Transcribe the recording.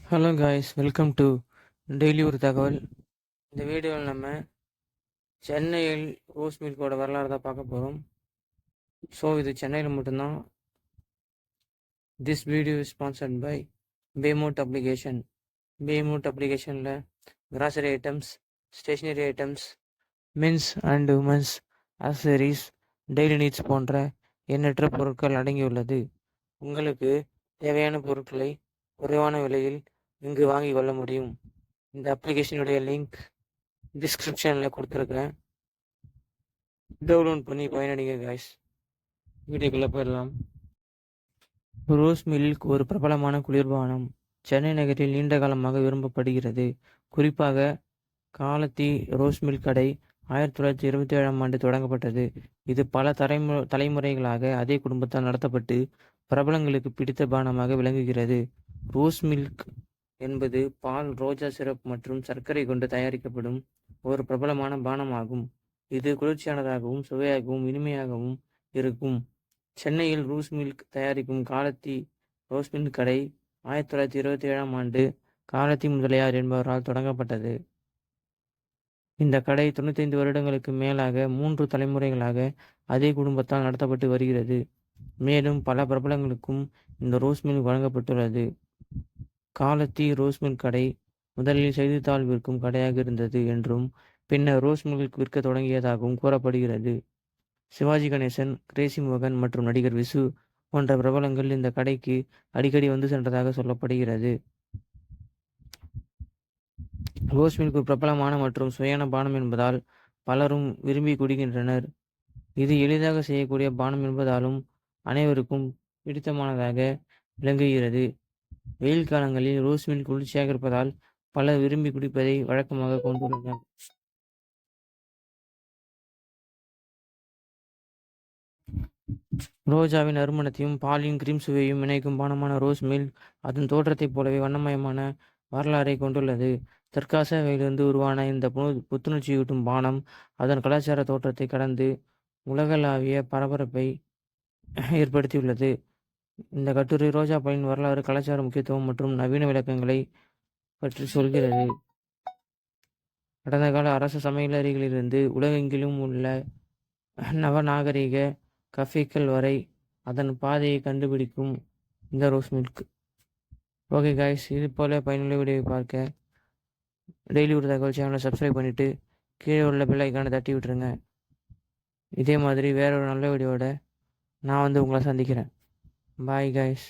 Hello guys, welcome to daily ஒரு தகவல். இந்த வீடியோவில் நம்ம சென்னையில் ரோஸ் மில்கோட வரலாறு தான் பார்க்க போகிறோம். ஸோ இது சென்னையில் மட்டும்தான். This video is sponsored by Paymot application. Paymot அப்ளிகேஷனில் grocery items, stationery items, men's and women's accessories, daily needs போன்ற எண்ணற்ற பொருட்கள் அடங்கியுள்ளது. உங்களுக்கு தேவையான பொருட்களை குறைவான விலையில் இங்கு வாங்கி கொள்ள முடியும். இந்த அப்ளிகேஷனுடைய லிங்க் டிஸ்கிரிப்ஷனில் கொடுத்துருக்குறேன். டவுன்லோட் பண்ணி பயனடைங்க காய்ஸ். வீடியோக்குள்ளே போயிடலாம். ரோஸ் மில்க் ஒரு பிரபலமான குளிர்பானம். சென்னை நகரில் நீண்ட காலமாக விரும்பப்படுகிறது. குறிப்பாக காலத்தி ரோஸ் மில்க் கடை 1927ஆம் ஆண்டு தொடங்கப்பட்டது. இது பல தலைமுறைகளாக அதே குடும்பத்தால் நடத்தப்பட்டு பிரபலங்களுக்கு பிடித்த பானமாக விளங்குகிறது. ரோஸ் மில்க் என்பது பால், ரோஜா சிரப் மற்றும் சர்க்கரை கொண்டு தயாரிக்கப்படும் ஒரு பிரபலமான பானமாகும். இது குளிர்ச்சியானதாகவும் சுவையாகவும் இனிமையாகவும் இருக்கும். சென்னையில் ரோஸ் மில்க் தயாரிக்கும் காலத்தி ரோஸ் மில்க் கடை 1927ஆம் ஆண்டு காலத்தி முதலியார் என்பவரால் தொடங்கப்பட்டது. இந்த கடை 95 வருடங்களுக்கு மேலாக 3 தலைமுறைகளாக அதே குடும்பத்தால் நடத்தப்பட்டு வருகிறது. மேலும் பல பிரபலங்களுக்கும் இந்த ரோஸ் மில்க் வழங்கப்பட்டுள்ளது. காலத்தி ரோஸ் மில்க் கடை முதலில் செய்தித்தாள் விற்கும் கடையாக இருந்தது என்றும் பின்னர் ரோஸ் மில்க் விற்க தொடங்கியதாகவும் கூறப்படுகிறது. சிவாஜி கணேசன், கிரேசி மோகன் மற்றும் நடிகர் விசு போன்ற பிரபலங்கள் இந்த கடைக்கு அடிக்கடி வந்து சென்றதாக சொல்லப்படுகிறது. ரோஸ் மில்க் ஒரு பிரபலமான மற்றும் சுவையான பானம் என்பதால் பலரும் விரும்பி குடிக்கின்றனர். இது எளிதாக செய்யக்கூடிய பானம் என்பதாலும் அனைவருக்கும் பிடித்தமானதாக விளங்குகிறது. வெயில் காலங்களில் ரோஸ் மில்க் குளிர்ச்சியாக இருப்பதால் பலர் விரும்பி குடிப்பதை வழக்கமாக கொண்டுள்ளனர். ரோஜாவின் நறுமணத்தையும் பாலின் கிரீம் சுவையையும் இணைக்கும் பானமான ரோஸ் மில்க் அதன் தோற்றத்தைப் போலவே வண்ணமயமான வரலாறை கொண்டுள்ளது. தெற்காசியாவிலிருந்து உருவான இந்த புத்துணர்ச்சியூட்டும் பானம் அதன் கலாச்சார தோற்றத்தை கடந்து உலகளாவிய பரபரப்பை ஏற்படுத்தியுள்ளது. இந்த கட்டுரை ரோஜா பாலின் வரலாறு, கலாச்சார முக்கியத்துவம் மற்றும் நவீன விளக்கங்களை பற்றி சொல்கிறது. கடந்த கால அரச சமையலறைகளிலிருந்து உலகெங்கிலும் உள்ள நவநாகரிக கஃபேக்கள் வரை அதன் பாதையை கண்டுபிடிக்கும் இந்த ரோஸ் மில்க். ஓகே காய்ஸ், இது போல பயனுள்ள வீடியோவை பார்க்க டெய்லி ஒரு தகவல் சேனலை சப்ஸ்கிரைப் பண்ணிவிட்டு கீழே உள்ள பெல் ஐக்கானை தட்டி விட்டுருங்க. இதே மாதிரி வேற ஒரு நல்ல வீடியோவோட நான் உங்களை சந்திக்கிறேன். Bye guys.